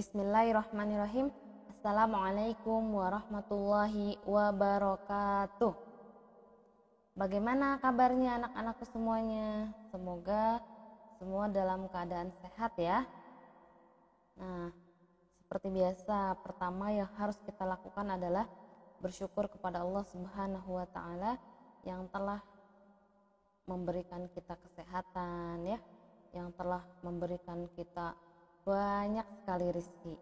Bismillahirrahmanirrahim. Assalamualaikum warahmatullahi wabarakatuh. Bagaimana kabarnya anak-anakku semuanya? Semoga semua dalam keadaan sehat ya. Nah, seperti biasa, pertama yang harus kita lakukan adalah bersyukur kepada Allah Subhanahu wa taala yang telah memberikan kita kesehatan ya, yang telah memberikan kita banyak sekali rezeki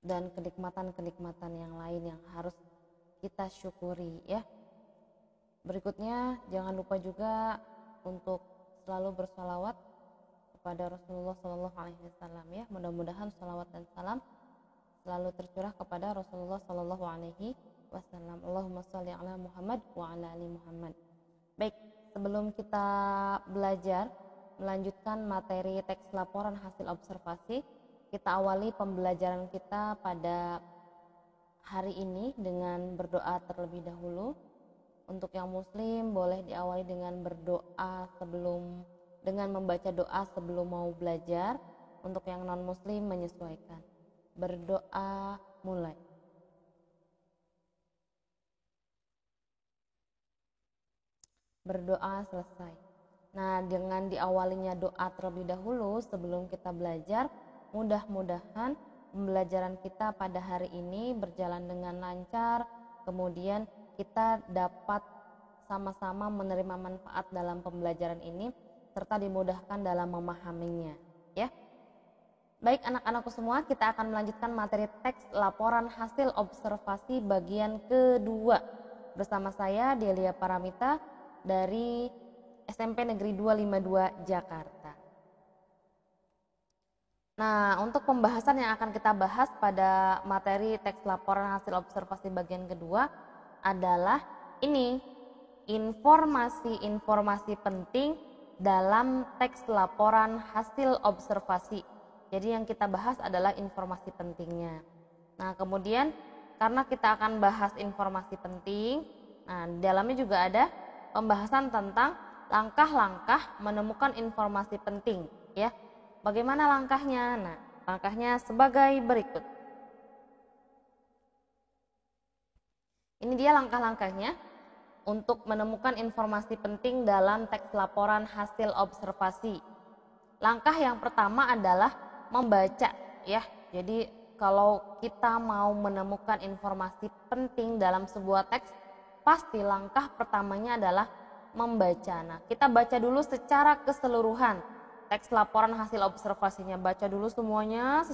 dan kenikmatan-kenikmatan yang lain yang harus kita syukuri ya. Berikutnya jangan lupa juga untuk selalu bersolawat kepada Rasulullah Shallallahu Alaihi Wasallam ya. Mudah-mudahan solawat dan salam selalu tercurah kepada Rasulullah Shallallahu Alaihi Wasallam. Allahumma sholli ala Muhammad wa ala ali Muhammad. Baik, sebelum kita belajar melanjutkan materi teks laporan hasil observasi, kita awali pembelajaran kita pada hari ini dengan berdoa terlebih dahulu. Untuk yang muslim boleh diawali dengan berdoa dengan membaca doa sebelum mau belajar. Untuk yang non muslim menyesuaikan. Berdoa mulai. Berdoa selesai. Nah, dengan diawalinya doa terlebih dahulu sebelum kita belajar, mudah-mudahan pembelajaran kita pada hari ini berjalan dengan lancar, kemudian kita dapat sama-sama menerima manfaat dalam pembelajaran ini, serta dimudahkan dalam memahaminya. Ya. Baik anak-anakku semua, kita akan melanjutkan materi teks laporan hasil observasi bagian kedua. Bersama saya, Delia Paramita, dari SMP Negeri 252 Jakarta. Nah, untuk pembahasan yang akan kita bahas pada materi teks laporan hasil observasi bagian kedua adalah ini, informasi-informasi penting dalam teks laporan hasil observasi. Jadi yang kita bahas adalah informasi pentingnya. Nah, kemudian karena kita akan bahas informasi penting, nah di dalamnya juga ada pembahasan tentang langkah-langkah menemukan informasi penting ya. Bagaimana langkahnya? Nah, langkahnya sebagai berikut. Ini dia langkah-langkahnya untuk menemukan informasi penting dalam teks laporan hasil observasi. Langkah yang pertama adalah membaca ya. Jadi kalau kita mau menemukan informasi penting dalam sebuah teks, pasti langkah pertamanya adalah membaca. Nah, kita baca dulu secara keseluruhan teks laporan hasil observasinya. Baca dulu semuanya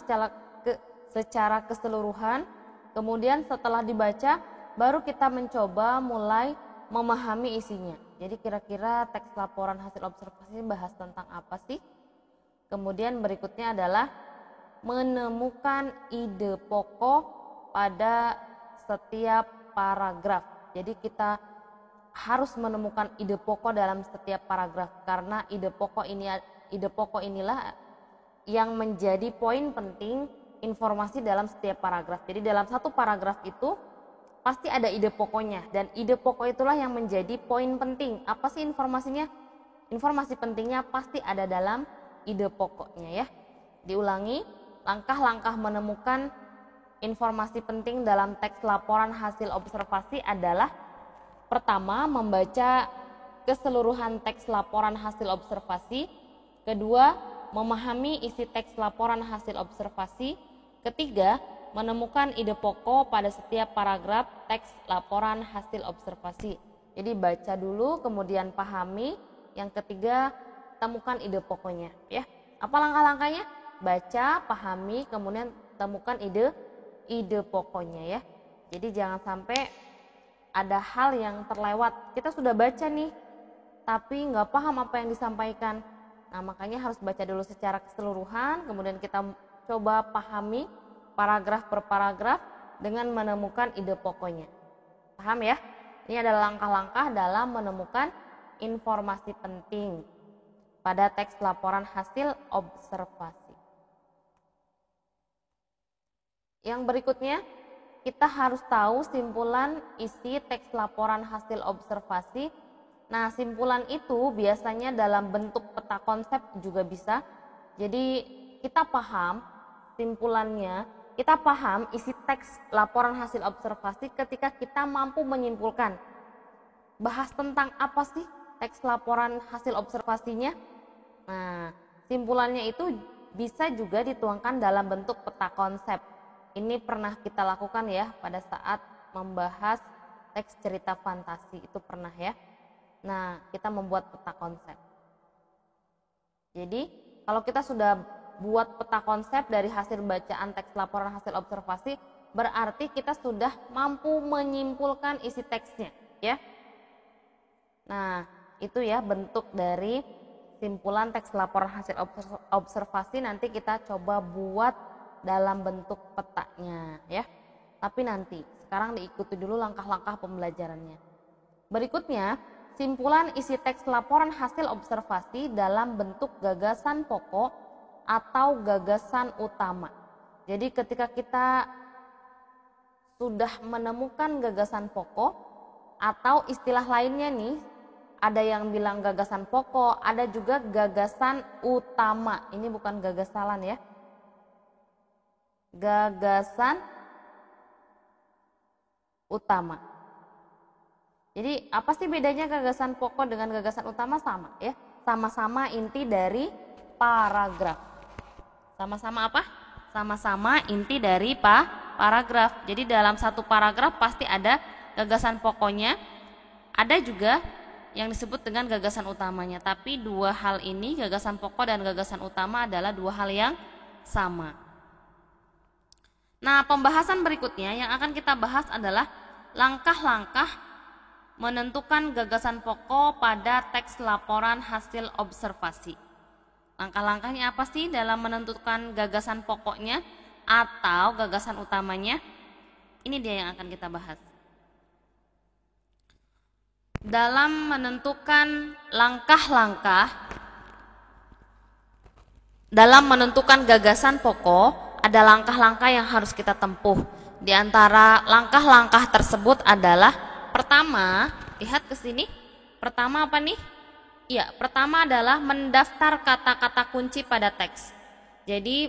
secara keseluruhan. Kemudian setelah dibaca, baru kita mencoba mulai memahami isinya. Jadi kira-kira teks laporan hasil observasi bahas tentang apa sih? Kemudian berikutnya adalah menemukan ide pokok pada setiap paragraf. Jadi kita harus menemukan ide pokok dalam setiap paragraf, karena ide pokok inilah yang menjadi poin penting informasi dalam setiap paragraf. Jadi dalam satu paragraf itu pasti ada ide pokoknya, dan ide pokok itulah yang menjadi poin penting. Apa sih informasinya? Informasi pentingnya pasti ada dalam ide pokoknya ya. Diulangi, langkah-langkah menemukan informasi penting dalam teks laporan hasil observasi adalah: pertama, membaca keseluruhan teks laporan hasil observasi. Kedua, memahami isi teks laporan hasil observasi. Ketiga, menemukan ide pokok pada setiap paragraf teks laporan hasil observasi. Jadi baca dulu, kemudian pahami. Yang ketiga, temukan ide pokoknya ya. Apa langkah-langkahnya? Baca, pahami, kemudian temukan ide pokoknya ya. Jadi jangan sampai ada hal yang terlewat. Kita sudah baca nih, tapi nggak paham apa yang disampaikan. Nah, makanya harus baca dulu secara keseluruhan, kemudian kita coba pahami paragraf per paragraf dengan menemukan ide pokoknya. Paham ya? Ini adalah langkah-langkah dalam menemukan informasi penting pada teks laporan hasil observasi. Yang berikutnya, kita harus tahu simpulan isi teks laporan hasil observasi. Nah, simpulan itu biasanya dalam bentuk peta konsep juga bisa. Jadi kita paham simpulannya, kita paham isi teks laporan hasil observasi ketika kita mampu menyimpulkan. Bahas tentang apa sih teks laporan hasil observasinya? Nah, simpulannya itu bisa juga dituangkan dalam bentuk peta konsep. Ini pernah kita lakukan ya pada saat membahas teks cerita fantasi, itu pernah ya. Nah, kita membuat peta konsep. Jadi, kalau kita sudah buat peta konsep dari hasil bacaan teks laporan hasil observasi, berarti kita sudah mampu menyimpulkan isi teksnya, ya. Nah, itu ya bentuk dari simpulan teks laporan hasil observasi. Nanti kita coba buat dalam bentuk petanya, ya. Tapi nanti, sekarang diikuti dulu langkah-langkah pembelajarannya. Berikutnya, simpulan isi teks laporan hasil observasi dalam bentuk gagasan pokok atau gagasan utama. Jadi ketika kita sudah menemukan gagasan pokok atau istilah lainnya nih, ada yang bilang gagasan pokok, ada juga gagasan utama. Ini bukan gagasalan ya. Gagasan utama. Jadi apa sih bedanya gagasan pokok dengan gagasan utama? Sama ya, sama-sama inti dari paragraf. Sama-sama apa? Sama-sama inti dari paragraf. Jadi dalam satu paragraf pasti ada gagasan pokoknya, ada juga yang disebut dengan gagasan utamanya. Tapi dua hal ini, gagasan pokok dan gagasan utama, adalah dua hal yang sama. Nah, pembahasan berikutnya yang akan kita bahas adalah langkah-langkah menentukan gagasan pokok pada teks laporan hasil observasi. Langkah-langkahnya apa sih dalam menentukan gagasan pokoknya atau gagasan utamanya? Ini dia yang akan kita bahas. Dalam menentukan langkah-langkah dalam menentukan gagasan pokok, ada langkah-langkah yang harus kita tempuh. Di antara langkah-langkah tersebut adalah pertama, lihat ke sini. Pertama apa nih? Ya, pertama adalah mendaftar kata-kata kunci pada teks. Jadi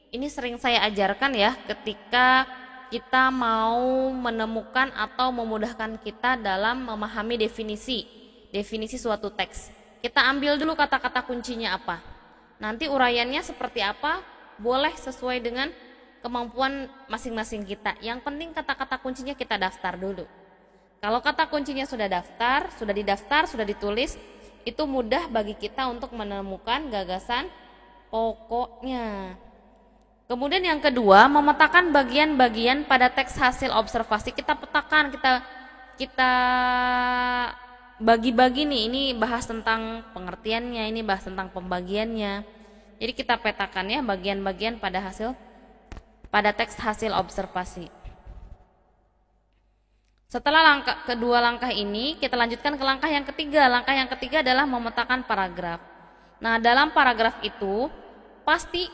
ini sering saya ajarkan ya ketika kita mau menemukan atau memudahkan kita dalam memahami definisi suatu teks. Kita ambil dulu kata-kata kuncinya apa. Nanti uraiannya seperti apa, boleh sesuai dengan kemampuan masing-masing kita. Yang penting kata-kata kuncinya kita daftar dulu. Kalau kata kuncinya sudah didaftar, sudah ditulis, itu mudah bagi kita untuk menemukan gagasan pokoknya. Kemudian yang kedua, memetakan bagian-bagian pada teks hasil observasi. Kita petakan, kita bagi-bagi nih, ini bahas tentang pengertiannya, ini bahas tentang pembagiannya. Jadi kita petakan ya bagian-bagian pada teks hasil observasi. Setelah kedua langkah ini, kita lanjutkan ke langkah yang ketiga. Langkah yang ketiga adalah memetakan paragraf. Nah, dalam paragraf itu pasti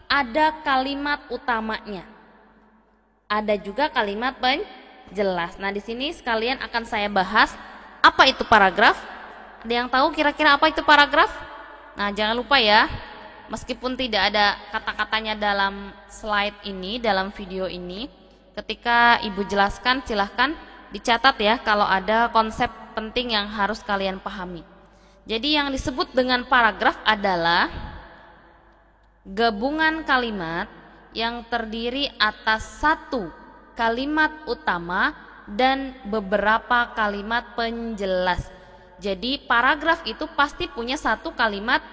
ada kalimat utamanya. Ada juga kalimat penjelas. Nah, di sini sekalian akan saya bahas apa itu paragraf. Ada yang tahu kira-kira apa itu paragraf? Nah, jangan lupa ya, meskipun tidak ada kata-katanya dalam slide ini, dalam video ini, ketika Ibu jelaskan silahkan dicatat ya kalau ada konsep penting yang harus kalian pahami. Jadi yang disebut dengan paragraf adalah gabungan kalimat yang terdiri atas satu kalimat utama dan beberapa kalimat penjelas. Jadi paragraf itu pasti punya satu kalimat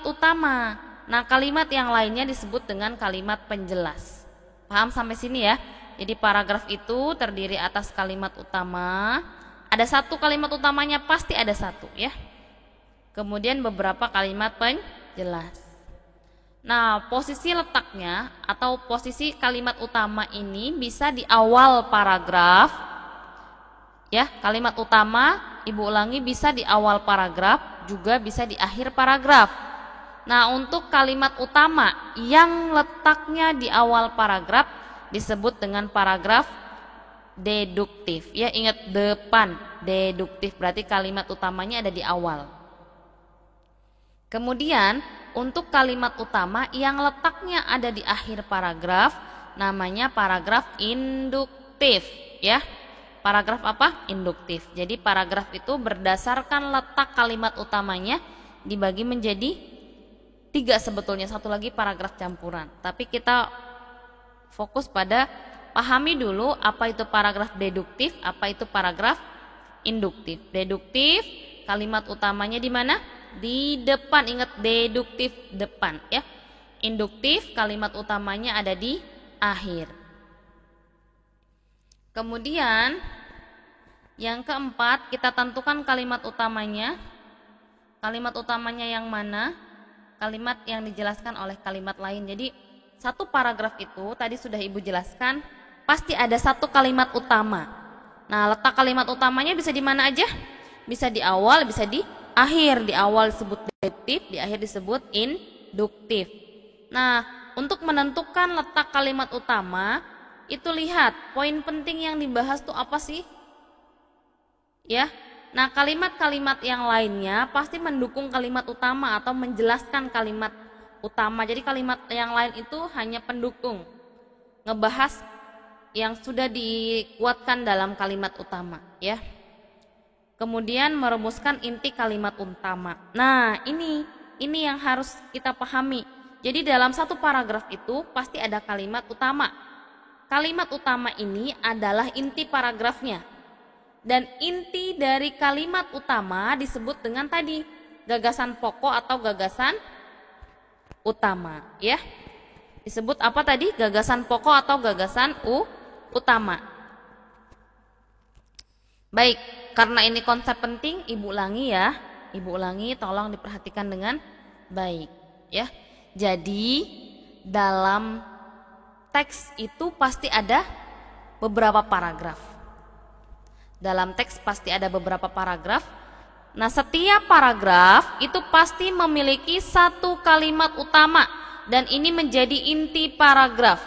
utama. Nah, kalimat yang lainnya disebut dengan kalimat penjelas. Paham sampai sini ya? Jadi paragraf itu terdiri atas kalimat utama. Ada satu kalimat utamanya, pasti ada satu ya. Kemudian beberapa kalimat penjelas. Nah, posisi letaknya atau posisi kalimat utama ini bisa di awal paragraf. Ya, kalimat utama Ibu ulangi bisa di awal paragraf, juga bisa di akhir paragraf. Nah, untuk kalimat utama yang letaknya di awal paragraf disebut dengan paragraf deduktif. Ya, ingat depan, deduktif berarti kalimat utamanya ada di awal. Kemudian untuk kalimat utama yang letaknya ada di akhir paragraf namanya paragraf induktif ya. Paragraf apa? Induktif. Jadi paragraf itu berdasarkan letak kalimat utamanya dibagi menjadi 3 sebetulnya, satu lagi paragraf campuran. Tapi kita fokus pada pahami dulu apa itu paragraf deduktif, apa itu paragraf induktif. Deduktif kalimat utamanya di mana? Di depan, ingat deduktif depan ya. Induktif kalimat utamanya ada di akhir. Kemudian yang keempat, kita tentukan kalimat utamanya. Kalimat utamanya yang mana? Kalimat yang dijelaskan oleh kalimat lain. Jadi satu paragraf itu tadi sudah Ibu jelaskan pasti ada satu kalimat utama. Nah, letak kalimat utamanya bisa di mana aja? Bisa di awal, bisa di akhir. Di awal disebut deduktif, di akhir disebut induktif. Nah, untuk menentukan letak kalimat utama, itu lihat poin penting yang dibahas tuh apa sih? Ya. Nah, kalimat-kalimat yang lainnya pasti mendukung kalimat utama atau menjelaskan kalimat utama. Jadi kalimat yang lain itu hanya pendukung, ngebahas yang sudah dikuatkan dalam kalimat utama, ya. Kemudian merumuskan inti kalimat utama. Nah, ini yang harus kita pahami. Jadi dalam satu paragraf itu pasti ada kalimat utama. Kalimat utama ini adalah inti paragrafnya. Dan inti dari kalimat utama disebut dengan tadi gagasan pokok atau gagasan utama, ya. Disebut apa tadi? Gagasan pokok atau gagasan utama. Baik, karena ini konsep penting, Ibu ulangi ya. Ibu ulangi, tolong diperhatikan dengan baik, ya. Jadi dalam teks itu pasti ada beberapa paragraf. Dalam teks pasti ada beberapa paragraf. Nah, setiap paragraf itu pasti memiliki satu kalimat utama dan ini menjadi inti paragraf.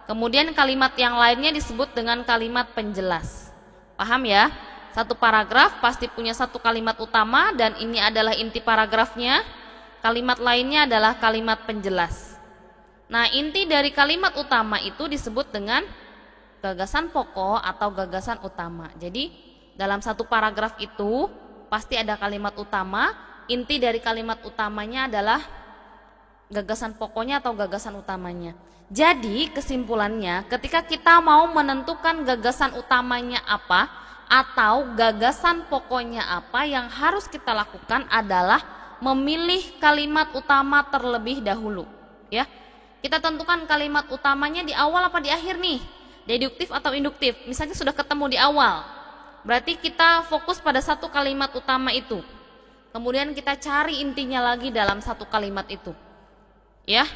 Kemudian kalimat yang lainnya disebut dengan kalimat penjelas. Paham ya? Satu paragraf pasti punya satu kalimat utama dan ini adalah inti paragrafnya. Kalimat lainnya adalah kalimat penjelas. Nah, inti dari kalimat utama itu disebut dengan gagasan pokok atau gagasan utama. Jadi dalam satu paragraf itu pasti ada kalimat utama. Inti dari kalimat utamanya adalah gagasan pokoknya atau gagasan utamanya. Jadi kesimpulannya, ketika kita mau menentukan gagasan utamanya apa atau gagasan pokoknya apa, yang harus kita lakukan adalah memilih kalimat utama terlebih dahulu, ya. Kita tentukan kalimat utamanya di awal apa di akhir nih? Deduktif atau induktif? Misalnya sudah ketemu di awal, berarti kita fokus pada satu kalimat utama itu. Kemudian kita cari intinya lagi dalam satu kalimat itu, ya.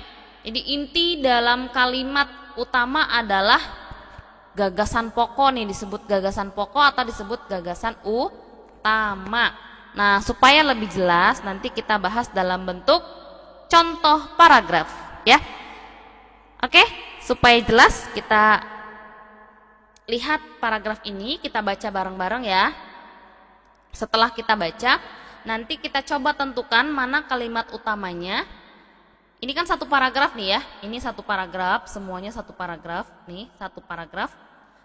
Jadi inti dalam kalimat utama adalah gagasan pokok nih, disebut gagasan pokok atau disebut gagasan utama. Nah, supaya lebih jelas nanti kita bahas dalam bentuk contoh paragraf, ya. Oke, supaya jelas kita lihat paragraf ini, kita baca bareng-bareng ya. Setelah kita baca, nanti kita coba tentukan mana kalimat utamanya. Ini kan satu paragraf nih ya. Ini satu paragraf, semuanya satu paragraf. Nih, satu paragraf.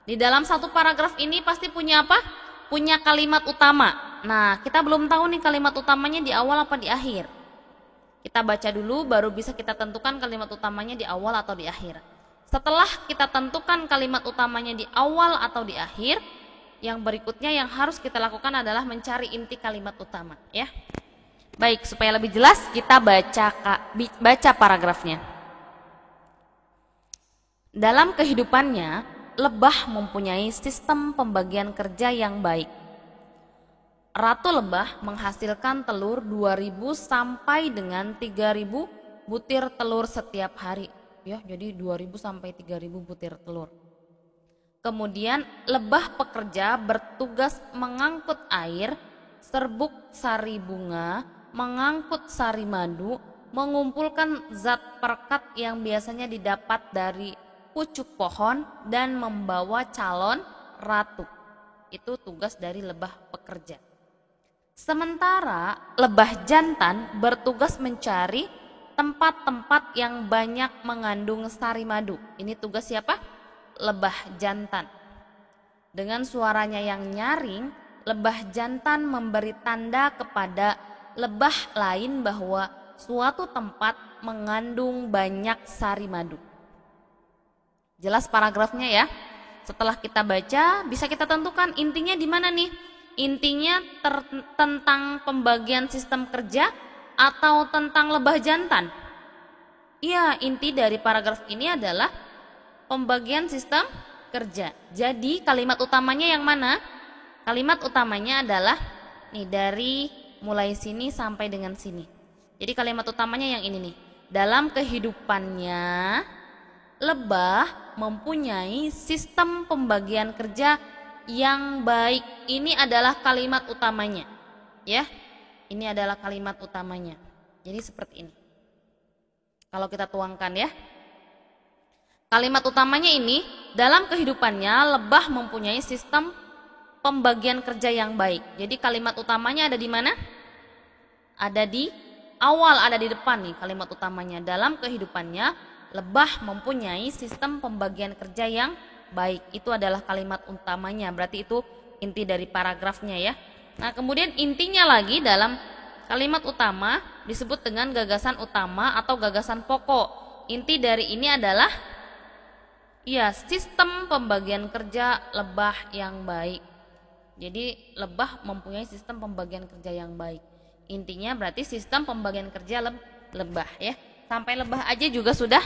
Di dalam satu paragraf ini pasti punya apa? Punya kalimat utama. Nah, kita belum tahu nih kalimat utamanya di awal apa di akhir. Kita baca dulu, baru bisa kita tentukan kalimat utamanya di awal atau di akhir. Setelah kita tentukan kalimat utamanya di awal atau di akhir, yang berikutnya yang harus kita lakukan adalah mencari inti kalimat utama, ya. Baik, supaya lebih jelas kita baca paragrafnya. Dalam kehidupannya, lebah mempunyai sistem pembagian kerja yang baik. Ratu lebah menghasilkan telur 2.000 sampai dengan 3.000 butir telur setiap hari. Ya, jadi 2.000 sampai 3.000 butir telur. Kemudian lebah pekerja bertugas mengangkut air, serbuk sari bunga, mengangkut sari madu, mengumpulkan zat perekat yang biasanya didapat dari pucuk pohon dan membawa calon ratu. Itu tugas dari lebah pekerja. Sementara lebah jantan bertugas mencari tempat-tempat yang banyak mengandung sari madu. Ini tugas siapa? Lebah jantan. Dengan suaranya yang nyaring, lebah jantan memberi tanda kepada lebah lain bahwa suatu tempat mengandung banyak sari madu. Jelas paragrafnya ya? Setelah kita baca, bisa kita tentukan intinya di mana nih? Intinya tentang pembagian sistem kerja atau tentang lebah jantan? Iya, inti dari paragraf ini adalah pembagian sistem kerja. Jadi kalimat utamanya yang mana? Kalimat utamanya adalah nih dari mulai sini sampai dengan sini. Jadi kalimat utamanya yang ini nih. Dalam kehidupannya, lebah mempunyai sistem pembagian kerja yang baik. Ini adalah kalimat utamanya. Ya. Ini adalah kalimat utamanya. Jadi seperti ini. Kalau kita tuangkan ya. Kalimat utamanya ini, dalam kehidupannya lebah mempunyai sistem pembagian kerja yang baik. Jadi kalimat utamanya ada di mana? Ada di awal, ada di depan nih kalimat utamanya. Dalam kehidupannya lebah mempunyai sistem pembagian kerja yang baik. Itu adalah kalimat utamanya. Berarti itu inti dari paragrafnya ya. Nah, kemudian intinya lagi dalam kalimat utama disebut dengan gagasan utama atau gagasan pokok. Inti dari ini adalah ya, sistem pembagian kerja lebah yang baik. Jadi lebah mempunyai sistem pembagian kerja yang baik. Intinya berarti sistem pembagian kerja lebah ya. Sampai lebah aja juga sudah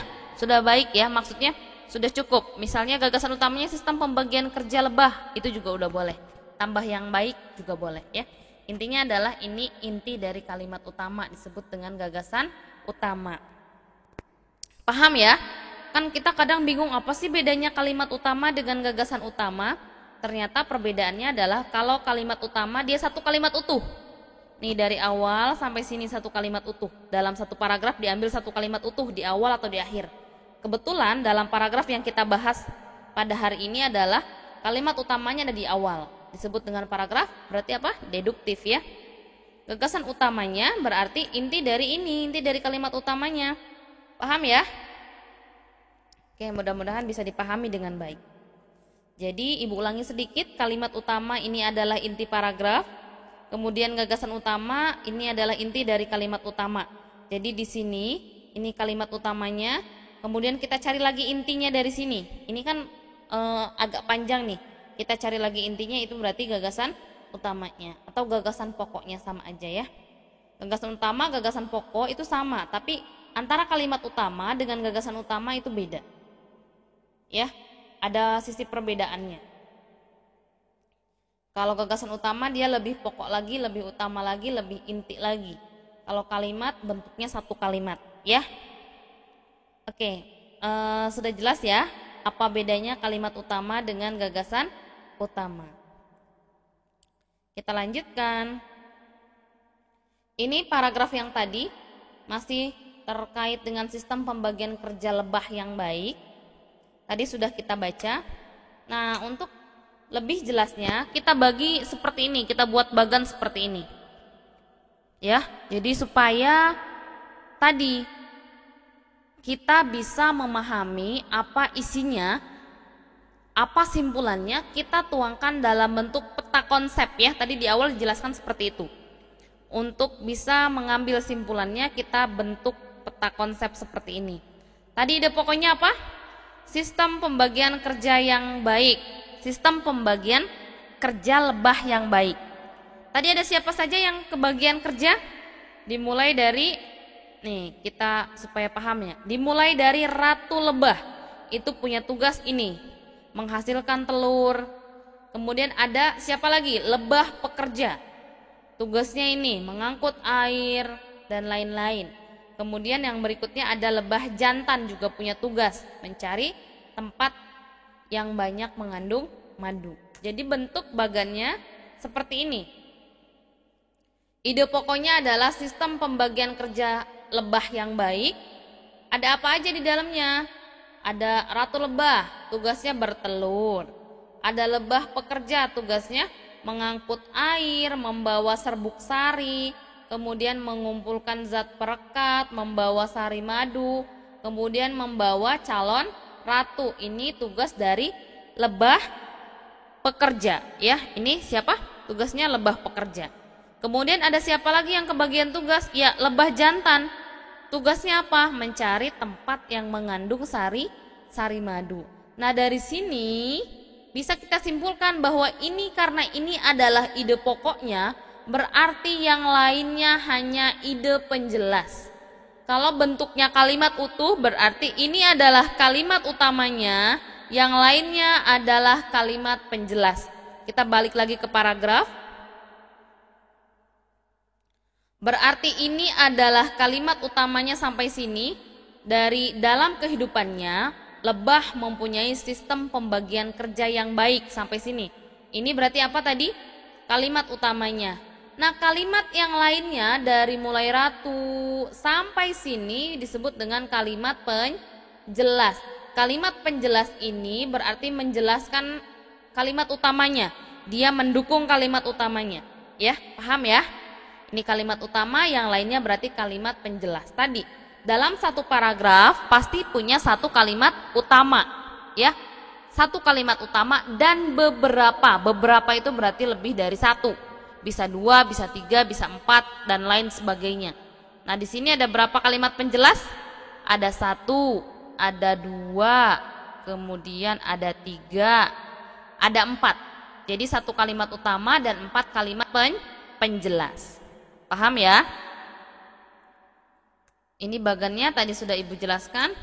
baik ya. Maksudnya sudah cukup. Misalnya gagasan utamanya sistem pembagian kerja lebah, itu juga udah boleh. Tambah yang baik juga boleh ya. Intinya adalah ini inti dari kalimat utama disebut dengan gagasan utama. Paham ya? Kan kita kadang bingung apa sih bedanya kalimat utama dengan gagasan utama. Ternyata perbedaannya adalah kalau kalimat utama dia satu kalimat utuh. Nih dari awal sampai sini satu kalimat utuh. Dalam satu paragraf diambil satu kalimat utuh di awal atau di akhir. Kebetulan dalam paragraf yang kita bahas pada hari ini adalah kalimat utamanya ada di awal. Disebut dengan paragraf berarti apa? Deduktif ya. Gagasan utamanya berarti inti dari ini, inti dari kalimat utamanya. Paham ya? Oke, mudah-mudahan bisa dipahami dengan baik. Jadi ibu ulangi sedikit, kalimat utama ini adalah inti paragraf. Kemudian gagasan utama ini adalah inti dari kalimat utama. Jadi di sini ini kalimat utamanya. Kemudian kita cari lagi intinya dari sini. Ini kan agak panjang nih. Kita cari lagi intinya, itu berarti gagasan utamanya atau gagasan pokoknya sama aja ya. Gagasan utama, gagasan pokok itu sama, tapi antara kalimat utama dengan gagasan utama itu beda. Ya, ada sisi perbedaannya. Kalau gagasan utama dia lebih pokok lagi, lebih utama lagi, lebih inti lagi. Kalau kalimat bentuknya satu kalimat, ya. Oke, sudah jelas ya apa bedanya kalimat utama dengan gagasan utama. Kita lanjutkan. Ini paragraf yang tadi masih terkait dengan sistem pembagian kerja lebah yang baik. Tadi sudah kita baca. Nah, untuk lebih jelasnya kita bagi seperti ini, kita buat bagan seperti ini. Ya, jadi supaya tadi kita bisa memahami apa isinya, apa simpulannya, kita tuangkan dalam bentuk peta konsep ya. Tadi di awal dijelaskan seperti itu. Untuk bisa mengambil simpulannya kita bentuk peta konsep seperti ini. Tadi ide pokoknya apa? Sistem pembagian kerja yang baik. Sistem pembagian kerja lebah yang baik. Tadi ada siapa saja yang kebagian kerja? Dimulai dari, nih kita supaya paham ya. Dimulai dari ratu lebah. Itu punya tugas ini, menghasilkan telur. Kemudian ada siapa lagi? Lebah pekerja. Tugasnya ini mengangkut air dan lain-lain. Kemudian yang berikutnya ada lebah jantan, juga punya tugas mencari tempat yang banyak mengandung madu. Jadi bentuk bagannya seperti ini. Ide pokoknya adalah sistem pembagian kerja lebah yang baik. Ada apa aja di dalamnya? Ada ratu lebah, tugasnya bertelur. Ada lebah pekerja, tugasnya mengangkut air, membawa serbuk sari. kemudian mengumpulkan zat perekat, membawa sari madu, kemudian membawa calon ratu. Ini tugas dari lebah pekerja, ya. Ini siapa? Tugasnya lebah pekerja. Kemudian ada siapa lagi yang kebagian tugas? Ya, lebah jantan. Tugasnya apa? Mencari tempat yang mengandung sari madu. Nah, dari sini bisa kita simpulkan bahwa ini karena ini adalah ide pokoknya, berarti yang lainnya hanya ide penjelas. Kalau bentuknya kalimat utuh berarti ini adalah kalimat utamanya, yang lainnya adalah kalimat penjelas. Kita balik lagi ke paragraf. Berarti ini adalah kalimat utamanya sampai sini. Dari dalam kehidupannya, lebah mempunyai sistem pembagian kerja yang baik sampai sini. Ini berarti apa tadi? Kalimat utamanya. Nah, kalimat yang lainnya dari mulai ratu sampai sini disebut dengan kalimat penjelas. Kalimat penjelas ini berarti menjelaskan kalimat utamanya. Dia mendukung kalimat utamanya. Ya, paham ya? Ini kalimat utama, yang lainnya berarti kalimat penjelas. Tadi dalam satu paragraf pasti punya satu kalimat utama, ya. Satu kalimat utama dan beberapa itu berarti lebih dari satu. Bisa 2, bisa 3, bisa 4 dan lain sebagainya. Nah, di sini ada berapa kalimat penjelas? Ada 1, ada 2, kemudian ada 3, ada 4. Jadi satu kalimat utama dan 4 kalimat penjelas. Paham ya? Ini bagannya tadi sudah Ibu jelaskan.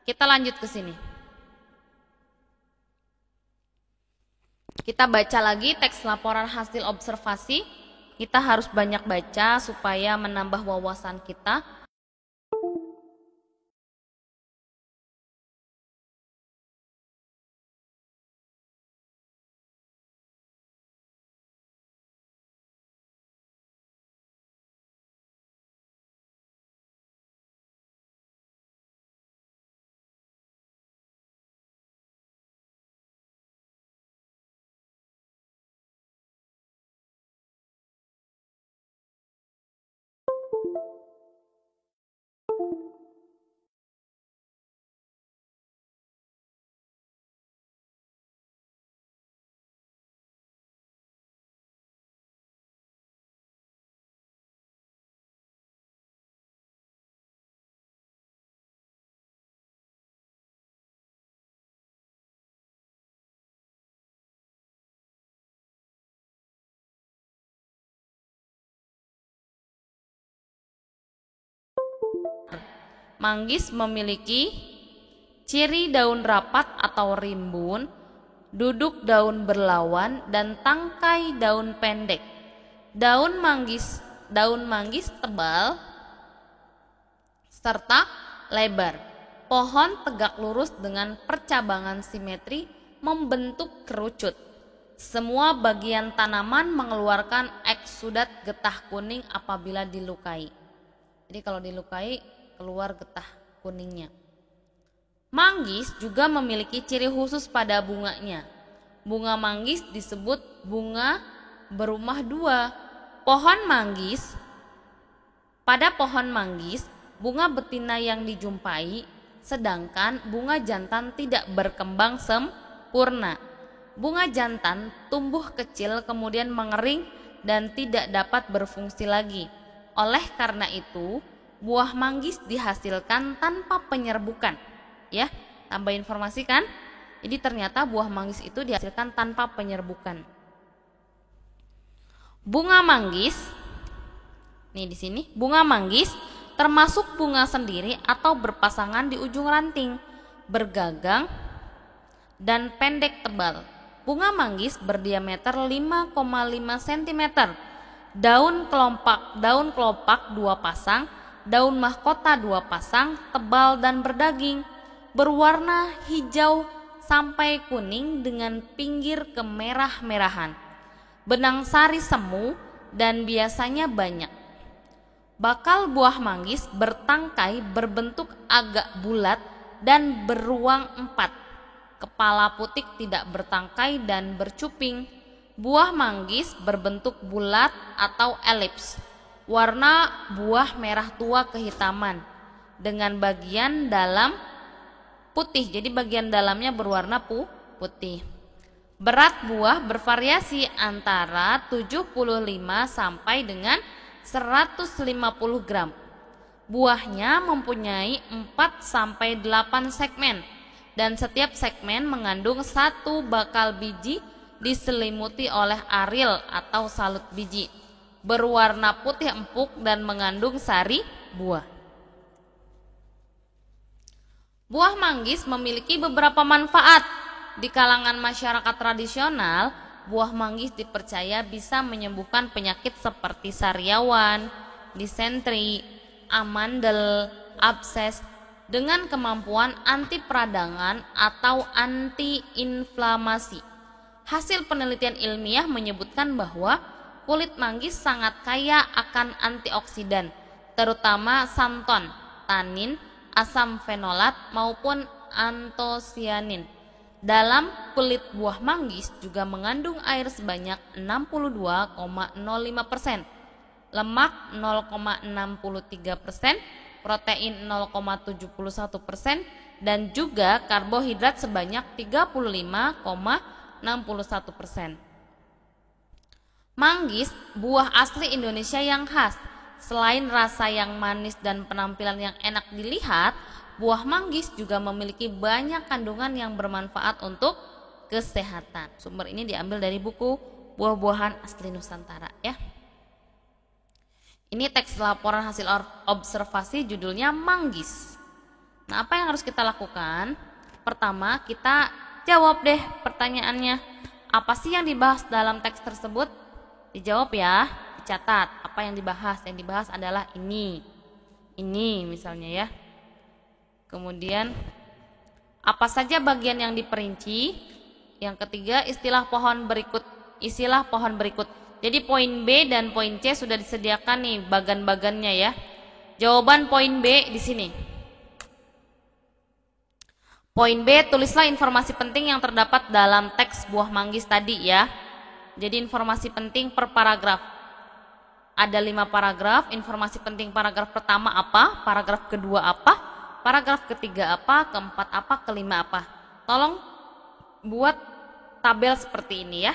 Kita lanjut ke sini. Kita baca lagi teks laporan hasil observasi. Kita harus banyak baca supaya menambah wawasan kita. Manggis memiliki ciri daun rapat atau rimbun, duduk daun berlawan, dan tangkai daun pendek. Daun manggis tebal serta lebar. Pohon tegak lurus dengan percabangan simetri membentuk kerucut. Semua bagian tanaman mengeluarkan eksudat getah kuning apabila dilukai. Jadi kalau dilukai keluar getah kuningnya. Manggis juga memiliki ciri khusus pada bunganya. Bunga manggis disebut bunga berumah dua. Pada pohon manggis, bunga betina yang dijumpai, sedangkan bunga jantan tidak berkembang sempurna. Bunga jantan tumbuh kecil kemudian mengering dan tidak dapat berfungsi lagi. Oleh karena itu, buah manggis dihasilkan tanpa penyerbukan. Ya, tambah informasi kan? Jadi ternyata buah manggis itu dihasilkan tanpa penyerbukan. Bunga manggis, nih di sini, bunga manggis termasuk bunga sendiri atau berpasangan di ujung ranting, bergagang dan pendek tebal. Bunga manggis berdiameter 5,5 cm. Daun kelopak 2 pasang, daun mahkota 2 pasang, tebal dan berdaging, berwarna hijau sampai kuning dengan pinggir kemerah-merahan. Benang sari semu dan biasanya banyak. Bakal buah manggis bertangkai berbentuk agak bulat dan beruang 4. Kepala putik tidak bertangkai dan bercuping. Buah manggis berbentuk bulat atau elips. Warna buah merah tua kehitaman dengan bagian dalam putih. Jadi bagian dalamnya berwarna putih. Berat buah bervariasi antara 75 sampai dengan 150 gram. Buahnya mempunyai 4 sampai 8 segmen dan setiap segmen mengandung 1 bakal biji diselimuti oleh aril atau salut biji. Berwarna putih empuk dan mengandung sari buah. Buah manggis memiliki beberapa manfaat. Di kalangan masyarakat tradisional, buah manggis dipercaya bisa menyembuhkan penyakit seperti sariawan, disentri, amandel, abses dengan kemampuan anti peradangan atau anti-inflamasi. Hasil penelitian ilmiah menyebutkan bahwa kulit manggis sangat kaya akan antioksidan, terutama santon, tanin, asam fenolat maupun antosianin. Dalam kulit buah manggis juga mengandung air sebanyak 62,05%, lemak 0,63%, protein 0,71% dan juga karbohidrat sebanyak 35,61%. Manggis buah asli Indonesia yang khas. Selain rasa yang manis dan penampilan yang enak dilihat, buah manggis juga memiliki banyak kandungan yang bermanfaat untuk kesehatan. Sumber ini diambil dari buku Buah-buahan Asli Nusantara ya. Ini teks laporan hasil observasi judulnya manggis. Nah, apa yang harus kita lakukan? Pertama, kita jawab deh pertanyaannya. Apa sih yang dibahas dalam teks tersebut? Dijawab ya, dicatat apa yang dibahas. Yang dibahas adalah ini misalnya ya. Kemudian apa saja bagian yang diperinci. Yang ketiga, isilah pohon berikut. Jadi poin B dan poin C sudah disediakan nih bagan-bagannya ya. Jawaban poin B di sini. Poin B, tulislah informasi penting yang terdapat dalam teks buah manggis tadi ya. Jadi informasi penting per paragraf. Ada 5 paragraf. Informasi penting paragraf pertama apa, paragraf kedua apa, paragraf ketiga apa, keempat apa, kelima apa. Tolong buat tabel seperti ini ya.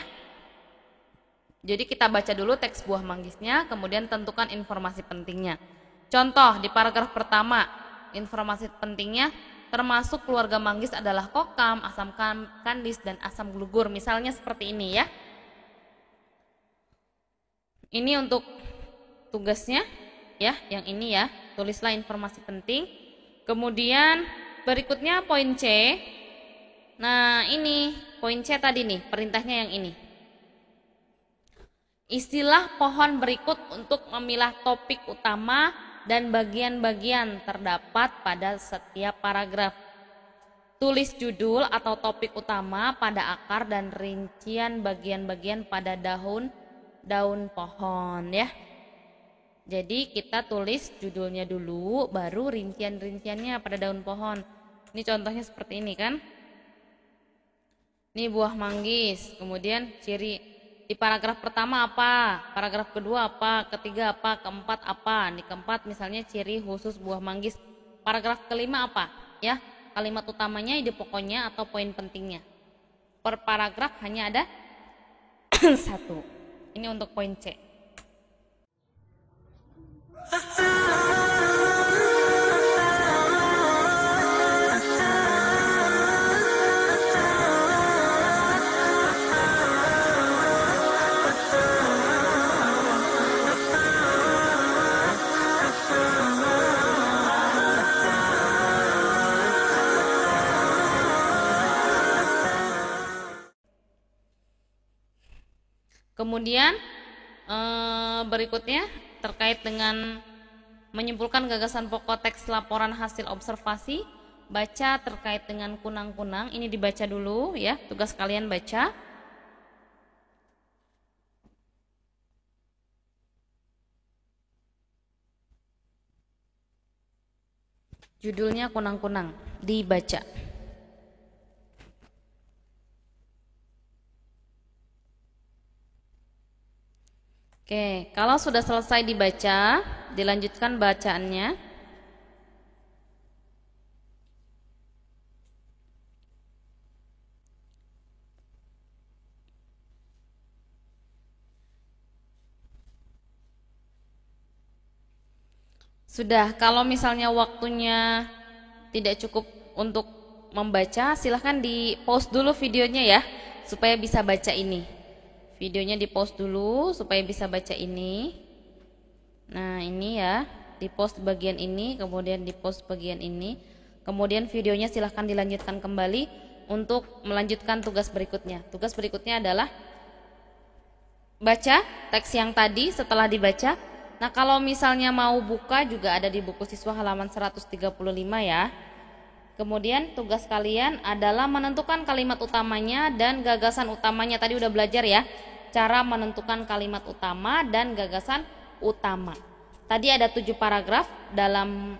Jadi kita baca dulu teks buah manggisnya, kemudian tentukan informasi pentingnya. Contoh di paragraf pertama, informasi pentingnya termasuk keluarga manggis adalah kokam, asam kandis, dan asam glugur. Misalnya seperti ini ya. Ini untuk tugasnya ya, yang ini ya. Tulislah informasi penting. Kemudian berikutnya poin C. Nah, ini poin C tadi nih, perintahnya yang ini. Istilah pohon berikut untuk memilah topik utama dan bagian-bagian terdapat pada setiap paragraf. Tulis judul atau topik utama pada akar dan rincian bagian-bagian pada daun pohon ya. Jadi kita tulis judulnya dulu, baru rincian-rinciannya pada daun pohon. Ini contohnya seperti ini kan. Ini buah manggis, kemudian ciri di paragraf pertama apa, paragraf kedua apa, ketiga apa, keempat apa. Di keempat misalnya ciri khusus buah manggis. Paragraf kelima apa? Ya, kalimat utamanya, ide pokoknya atau poin pentingnya. Per paragraf hanya ada 1. Ini untuk poin C. Kemudian berikutnya terkait dengan menyimpulkan gagasan pokok teks laporan hasil observasi, baca terkait dengan kunang-kunang. Ini dibaca dulu ya, tugas kalian baca. Judulnya kunang-kunang, dibaca. Oke, kalau sudah selesai dibaca, dilanjutkan bacaannya. Sudah, kalau misalnya waktunya tidak cukup untuk membaca, silahkan di pause dulu videonya ya, supaya bisa baca ini. Videonya di pause dulu supaya bisa baca ini. Nah ini ya, di pause bagian ini, kemudian di pause bagian ini. Kemudian videonya silahkan dilanjutkan kembali untuk melanjutkan tugas berikutnya. Tugas berikutnya adalah baca teks yang tadi setelah dibaca. Nah kalau misalnya mau buka juga ada di buku siswa halaman 135 ya. Kemudian tugas kalian adalah menentukan kalimat utamanya dan gagasan utamanya. Tadi udah belajar ya, cara menentukan kalimat utama dan gagasan utama. Tadi ada 7 paragraf dalam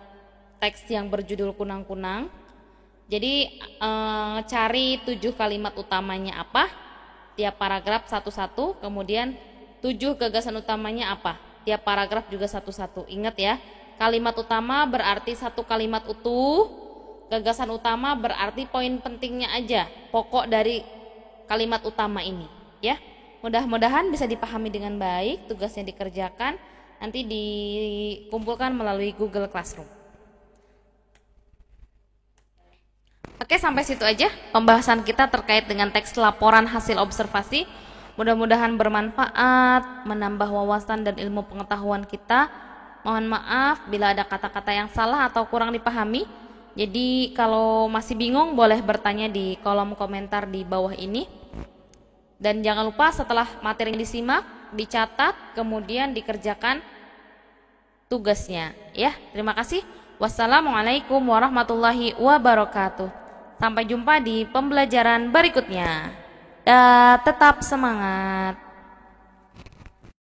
teks yang berjudul kunang-kunang. Jadi cari 7 kalimat utamanya apa, tiap paragraf satu-satu. Kemudian 7 gagasan utamanya apa, tiap paragraf juga satu-satu. Ingat ya, kalimat utama berarti satu kalimat utuh. Gagasan utama berarti poin pentingnya aja, pokok dari kalimat utama ini ya. Mudah-mudahan bisa dipahami dengan baik, tugasnya dikerjakan, nanti dikumpulkan melalui Google Classroom. Oke, sampai situ aja pembahasan kita terkait dengan teks laporan hasil observasi. Mudah-mudahan bermanfaat, menambah wawasan dan ilmu pengetahuan kita. Mohon maaf bila ada kata-kata yang salah atau kurang dipahami. Jadi kalau masih bingung boleh bertanya di kolom komentar di bawah ini. Dan jangan lupa setelah materi yang disimak, dicatat, kemudian dikerjakan tugasnya ya. Terima kasih. Wassalamualaikum warahmatullahi wabarakatuh. Sampai jumpa di pembelajaran berikutnya. Dan tetap semangat.